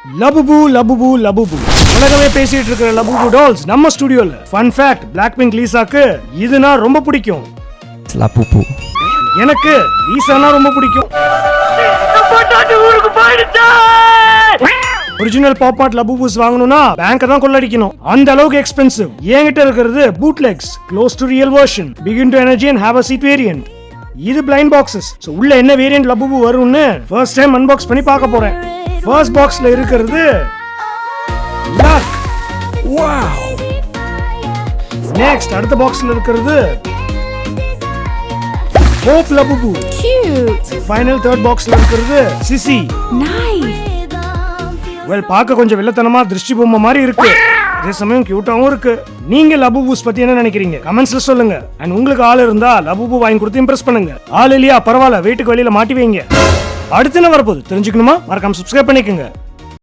லபுபு லபுபு லபுபு உலகமே பேசிட்டு இருக்கிற லபுபு டால்ஸ் நம்ம ஸ்டுடியோல. ஃபன் ஃபேக்ட், பிளாக்பிங்க் லீசாக்கு இதுனா ரொம்ப பிடிக்கும். லபுபு எனக்கு லீசானா ரொம்ப பிடிக்கும். ஒரிஜினல் பாப்மார்ட் லபுபுஸ் வாங்கணும்னா பேங்க் தான் கொள்ளடிக்கணும், அந்த அளவுக்கு எக்ஸ்பென்சிவ். என்கிட்ட இருக்கிறது bootlegs, close to real version, begin to energy and have a seat variant. இது பிளைண்ட் பாக்ஸஸ். சோ உள்ள என்ன வேரியன்ட் லபுபு வரும்னு ஃபர்ஸ்ட் டைம் அன்பாக்ஸ் பண்ணி பார்க்க போறேன். ஃபர்ஸ்ட் பாக்ஸ்ல இருக்கிறது லக். வாவ். நெக்ஸ்ட் அடுத்த பாக்ஸ்ல இருக்கிறது ஹோப் லபுபு. Cute. ஃபைனல் தேர்ட் பாக்ஸ்ல இருக்கிறது சிசி. Nice. வெல், பார்க்க கொஞ்சம் வில்லத்தனமா திருஷ்டி பொம்மை மாதிரி இருக்கு, அதே சமயம் கியூட்டாவும் இருக்கு. நீங்க லபுபூஸ் பத்தி என்ன நினைக்கிறீங்க கமெண்ட்ஸ்ல சொல்லுங்க. அண்ட் உங்களுக்கு ஆள் இருந்தா லபுபு வாங்கி கொடுத்து இம்ப்ரெஸ் பண்ணுங்க. ஆள் இல்லையா பரவாயில்ல, வீட்டுக்கு வெளியில மாட்டி வைங்க. அடுத்து என்ன வரப்போகுது தெரிஞ்சுக்கணுமா? மறக்காம சப்ஸ்கிரைப் பண்ணிக்கோங்க.